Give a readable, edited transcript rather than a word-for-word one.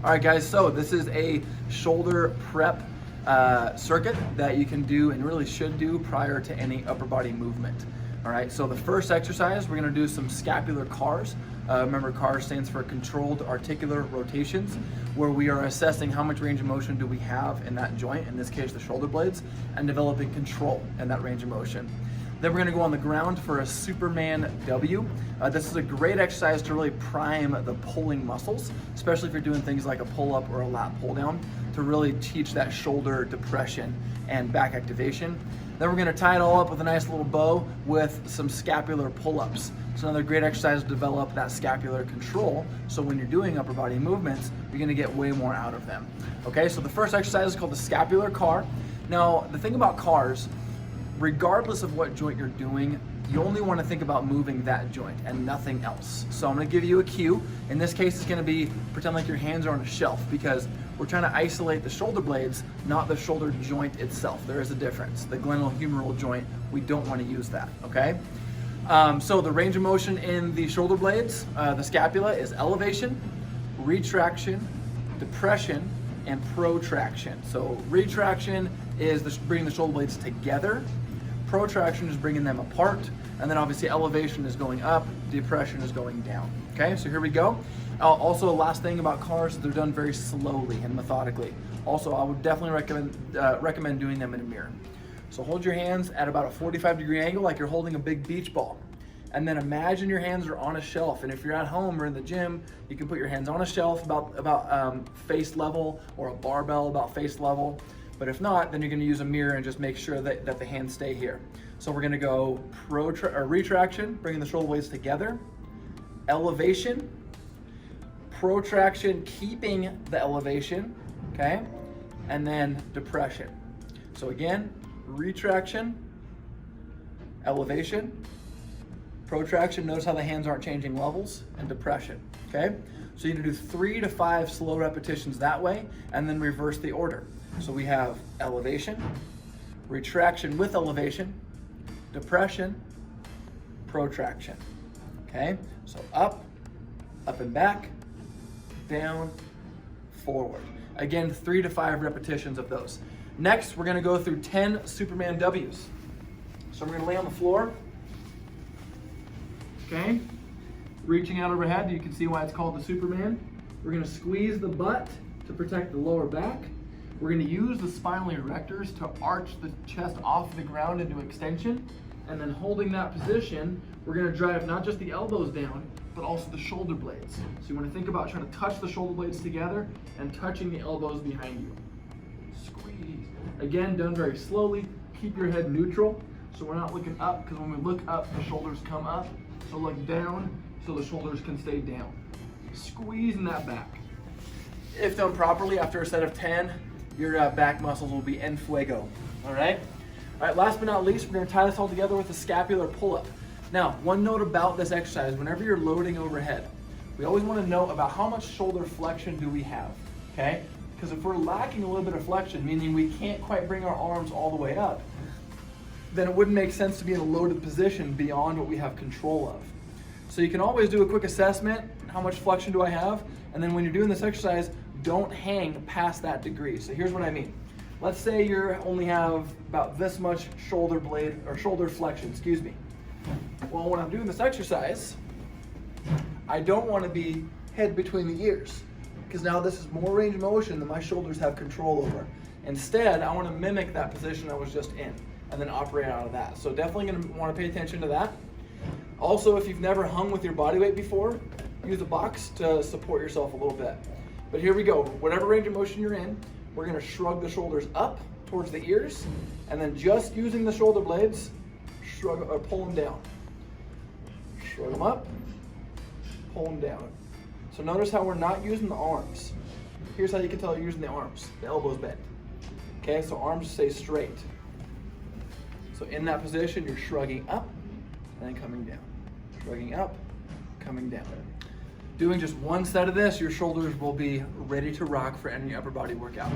All right, guys, so this is a shoulder prep circuit that you can do and really should do prior to any upper body movement. All right, so the first exercise, we're gonna do some scapular CARs. Remember, CAR stands for controlled articular rotations, where we are assessing how much range of motion do we have in that joint, in this case the shoulder blades, and developing control in that range of motion. Then we're gonna go on the ground for a Superman W. This is a great exercise to really prime the pulling muscles, especially if you're doing things like a pull-up or a lat pull-down, to really teach that shoulder depression and back activation. Then we're gonna tie it all up with a nice little bow with some scapular pull-ups. It's another great exercise to develop that scapular control, so when you're doing upper body movements, you're gonna get way more out of them. Okay, so the first exercise is called the scapular CAR. Now, the thing about CARs, regardless of what joint you're doing, you only want to think about moving that joint and nothing else. So I'm going to give you a cue. In this case, it's going to be pretend like your hands are on a shelf, because we're trying to isolate the shoulder blades, not the shoulder joint itself. There is a difference. The glenohumeral joint, we don't want to use that, okay? So the range of motion in the shoulder blades, the scapula, is elevation, retraction, depression, and protraction. So retraction is bringing the shoulder blades together. Protraction is bringing them apart, and then obviously elevation is going up, depression is going down. Okay, so here we go. Also, last thing about CARs, they're done very slowly and methodically. Also, I would definitely recommend doing them in a mirror. So hold your hands at about a 45-degree angle, like you're holding a big beach ball. And then imagine your hands are on a shelf. And if you're at home or in the gym, you can put your hands on a shelf about face level, or a barbell about face level. But if not, then you're gonna use a mirror and just make sure that the hands stay here. So we're gonna go retraction, bringing the shoulder blades together, elevation, protraction, keeping the elevation, okay? And then depression. So again, retraction, elevation, protraction, notice how the hands aren't changing levels, and depression, okay? So you need to do 3 to 5 slow repetitions that way, and then reverse the order. So we have elevation, retraction with elevation, depression, protraction, okay? So up and back, down, forward. Again, 3 to 5 repetitions of those. Next, we're gonna go through 10 Superman W's. So we're gonna lay on the floor, okay? Reaching out overhead, you can see why it's called the Superman. We're gonna squeeze the butt to protect the lower back. We're gonna use the spinal erectors to arch the chest off the ground into extension. And then holding that position, we're gonna drive not just the elbows down, but also the shoulder blades. So you wanna think about trying to touch the shoulder blades together and touching the elbows behind you. Squeeze. Again, done very slowly. Keep your head neutral, so we're not looking up, because when we look up, the shoulders come up. So look down, so the shoulders can stay down. Squeezing that back. If done properly, after a set of 10, your back muscles will be en fuego, all right? All right, last but not least, we're gonna tie this all together with a scapular pull-up. Now, one note about this exercise, whenever you're loading overhead, we always wanna know about how much shoulder flexion do we have, okay? Because if we're lacking a little bit of flexion, meaning we can't quite bring our arms all the way up, then it wouldn't make sense to be in a loaded position beyond what we have control of. So you can always do a quick assessment, how much flexion do I have? And then when you're doing this exercise, don't hang past that degree. So here's what I mean. Let's say you only have about this much shoulder blade, or shoulder flexion, excuse me. Well, when I'm doing this exercise, I don't want to be head between the ears, because now this is more range of motion than my shoulders have control over. Instead, I want to mimic that position I was just in, and then operate out of that. So definitely going to want to pay attention to that. Also, if you've never hung with your body weight before, use a box to support yourself a little bit. But here we go, whatever range of motion you're in, we're gonna shrug the shoulders up towards the ears, and then just using the shoulder blades, shrug or pull them down. Shrug them up, pull them down. So notice how we're not using the arms. Here's how you can tell you're using the arms. The elbows bent. Okay, so arms stay straight. So in that position, you're shrugging up and then coming down. Shrugging up, coming down. Doing just one set of this, your shoulders will be ready to rock for any upper body workout.